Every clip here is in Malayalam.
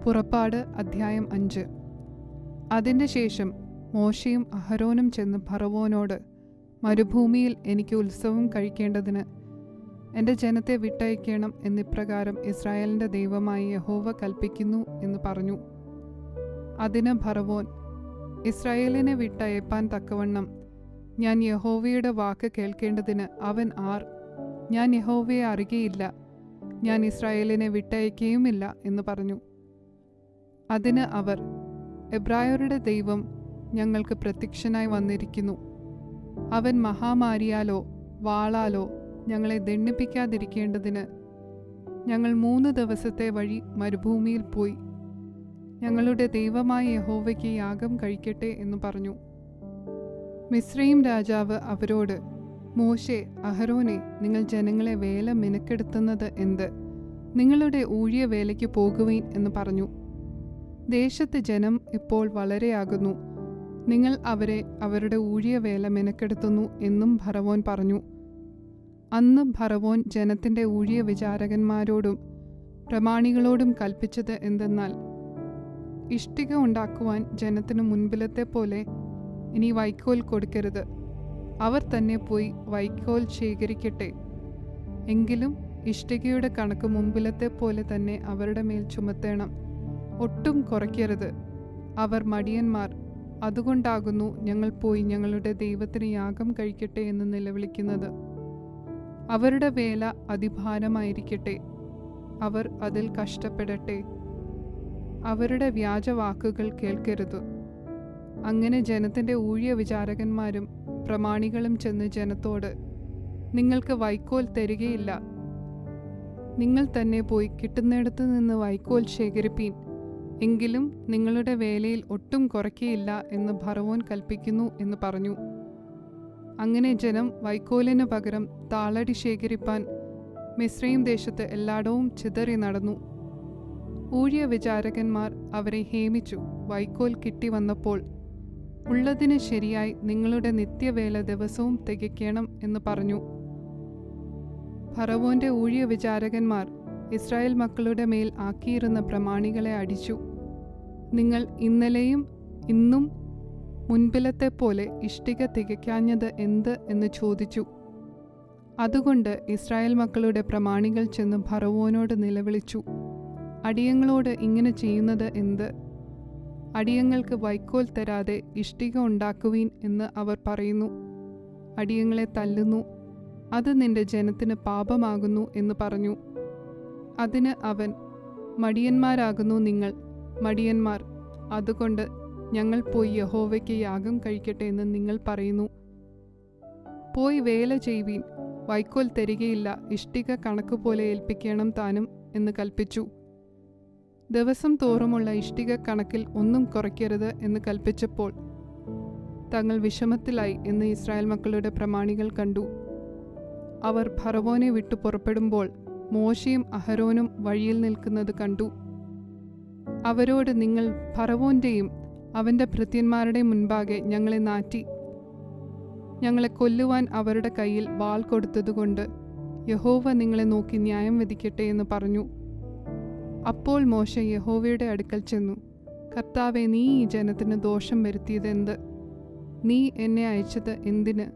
പുറപ്പാട് അധ്യായം 5. അതിൻ്റെ ശേഷം മോശയും അഹരോനും ചെന്ന് ഫറവോനോട്, മരുഭൂമിയിൽ എനിക്ക് ഉത്സവം കഴിക്കേണ്ടതിന് എൻ്റെ ജനത്തെ വിട്ടയക്കണം എന്നിപ്രകാരം ഇസ്രായേലിൻ്റെ ദൈവമായ യഹോവ കൽപ്പിക്കുന്നു എന്ന് പറഞ്ഞു. അതിന് ഫറവോൻ, ഇസ്രായേലിനെ വിട്ടയപ്പാൻ തക്കവണ്ണം ഞാൻ യഹോവയുടെ വാക്ക് കേൾക്കേണ്ടതിന് അവൻ ആർ? ഞാൻ യഹോവയെ അറിയുകയില്ല, ഞാൻ ഇസ്രായേലിനെ വിട്ടയക്കുകയുമില്ല എന്ന് പറഞ്ഞു. അതിന് അവർ, എബ്രായരുടെ ദൈവം ഞങ്ങൾക്ക് പ്രത്യക്ഷനായി വന്നിരിക്കുന്നു. അവൻ മഹാമാരിയാലോ വാളാലോ ഞങ്ങളെ ദണ്ഡിപ്പിക്കാതിരിക്കേണ്ടതിന് ഞങ്ങൾ 3 ദിവസത്തെ വഴി മരുഭൂമിയിൽ പോയി ഞങ്ങളുടെ ദൈവമായ യഹോവയ്ക്ക് യാഗം കഴിക്കട്ടെ എന്ന് പറഞ്ഞു. മിസ്രയീം രാജാവ് അവരോട്, മോശെ, അഹരോനെ, നിങ്ങൾ ജനങ്ങളെ വേല മിനക്കെടുത്തുന്നത് എന്ത്? നിങ്ങളുടെ ഊഴിയ വേലയ്ക്ക് പോകുവീൻ എന്ന് പറഞ്ഞു. ദേശത്ത് ജനം ഇപ്പോൾ വളരെയാകുന്നു, നിങ്ങൾ അവരെ അവരുടെ ഊഴിയ വേല മിനക്കെടുത്തുന്നു എന്നും ഫറവോൻ പറഞ്ഞു. അന്ന് ഫറവോൻ ജനത്തിൻ്റെ ഊഴിയ വിചാരകന്മാരോടും പ്രമാണികളോടും കൽപ്പിച്ചത് എന്തെന്നാൽ, ഇഷ്ടിക ഉണ്ടാക്കുവാൻ ജനത്തിനു മുൻപിലത്തെ പോലെ ഇനി വൈക്കോൽ കൊടുക്കരുത്. അവർ തന്നെ പോയി വൈക്കോൽ ശേഖരിക്കട്ടെ. എങ്കിലും ഇഷ്ടികയുടെ കണക്ക് മുൻപിലത്തെ പോലെ തന്നെ അവരുടെ മേൽ ചുമത്തേണം, ഒട്ടും കുറയ്ക്കരുത്. അവർ മടിയന്മാർ, അതുകൊണ്ടാകുന്നു ഞങ്ങൾ പോയി ഞങ്ങളുടെ ദൈവത്തിന് യാഗം കഴിക്കട്ടെ എന്ന് നിലവിളിക്കുന്നത്. അവരുടെ വേല അതിഭാരമായിരിക്കട്ടെ, അവർ അതിൽ കഷ്ടപ്പെടട്ടെ. അവരുടെ വ്യാജവാക്കുകൾ കേൾക്കരുത്. അങ്ങനെ ജനത്തിൻ്റെ ഊഴിയ വിചാരകന്മാരും പ്രമാണികളും ചെന്ന് ജനത്തോട്, നിങ്ങൾക്ക് വൈക്കോൽ തരികയില്ല, നിങ്ങൾ തന്നെ പോയി കിട്ടുന്നിടത്തു നിന്ന് വൈക്കോൽ ശേഖരിപ്പീൻ, എങ്കിലും നിങ്ങളുടെ വേലയിൽ ഒട്ടും കുറയ്ക്കയില്ല എന്ന് ഫറവോൻ കൽപ്പിക്കുന്നു എന്ന് പറഞ്ഞു. അങ്ങനെ ജനം വൈക്കോലിനു പകരം താളടി ശേഖരിപ്പാൻ മിസ്രയീം ദേശത്ത് എല്ലായിടവും ചിതറി നടന്നു. ഊഴിയ വിചാരകന്മാർ അവരെ ഹേമിച്ചു. വൈക്കോൽ കിട്ടി വന്നപ്പോൾ, ഉള്ളതിന് ശരിയായി നിങ്ങളുടെ നിത്യവേല ദിവസവും തികയ്ക്കണം എന്ന് പറഞ്ഞു. ഫറവോന്റെ ഊഴിയ വിചാരകന്മാർ ഇസ്രായേൽ മക്കളുടെ മേൽ ആക്കിയിരുന്ന പ്രമാണികളെ അടിച്ചു. നിങ്ങൾ ഇന്നലെയും ഇന്നും മുൻപിലത്തെ പോലെ ഇഷ്ടിക തികയ്ക്കാഞ്ഞത് എന്ത് എന്ന് ചോദിച്ചു. അതുകൊണ്ട് ഇസ്രായേൽ മക്കളുടെ പ്രമാണികൾ ചെന്ന് ഫറവോനോട് നിലവിളിച്ചു, അടിയങ്ങളോട് ഇങ്ങനെ ചെയ്യുന്നത് എന്ത്? അടിയങ്ങൾക്ക് വൈക്കോൽ തരാതെ ഇഷ്ടിക ഉണ്ടാക്കുവീൻ എന്ന് അവർ പറയുന്നു. അടിയങ്ങളെ തല്ലുന്നു, അത് നിന്റെ ജനത്തിന് പാപമാകുന്നു എന്ന് പറഞ്ഞു. അതിന് അവൻ, മടിയന്മാരാകുന്നു നിങ്ങൾ, മടിയന്മാർ, അതുകൊണ്ട് ഞങ്ങൾ പോയി യഹോവയ്ക്ക് യാഗം കഴിക്കട്ടെ എന്ന് നിങ്ങൾ പറയുന്നു. പോയി വേല ചെയ്യുവീൻ, വൈക്കോൽ തരികയില്ല, ഇഷ്ടിക കണക്കുപോലെ ഏൽപ്പിക്കണം താനും എന്ന് കൽപ്പിച്ചു. ദിവസം തോറുമുള്ള ഇഷ്ടിക കണക്കിൽ ഒന്നും കുറയ്ക്കരുത് എന്ന് കൽപ്പിച്ചപ്പോൾ തങ്ങൾ വിഷമത്തിലായി എന്ന് ഇസ്രായേൽ മക്കളുടെ പ്രമാണികൾ കണ്ടു. അവർ ഫറവോനെ വിട്ടു പുറപ്പെടുമ്പോൾ മോശയും അഹരോനും വഴിയിൽ നിൽക്കുന്നത് കണ്ടു. അവരോട്, നിങ്ങൾ ഫറവോന്റെയും അവൻ്റെ ഭൃത്യന്മാരുടെയും മുൻപാകെ ഞങ്ങളെ നാറ്റി ഞങ്ങളെ കൊല്ലുവാൻ അവരുടെ കയ്യിൽ വാൾ കൊടുത്തതുകൊണ്ട് യഹോവ നിങ്ങളെ നോക്കി ന്യായം വിധിക്കട്ടെ എന്ന് പറഞ്ഞു. അപ്പോൾ മോശ യഹോവയുടെ അടുക്കൽ ചെന്നു, കർത്താവേ, നീ ഈ ജനത്തിന് ദോഷം വരുത്തിയതെന്ത്? നീ എന്നെ അയച്ചത് എന്തിന്?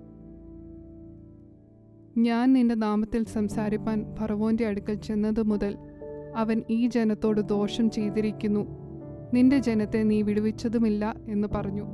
ഞാൻ നിന്റെ നാമത്തിൽ സംസാരിപ്പാൻ ഫറവോന്റെ അടുക്കൽ ചെന്നത് മുതൽ അവൻ ഈ ജനത്തോട് ദോഷം ചെയ്തിരിക്കുന്നു. നിന്റെ ജനത്തെ നീ വിടുവിച്ചതുമില്ല എന്ന് പറഞ്ഞു.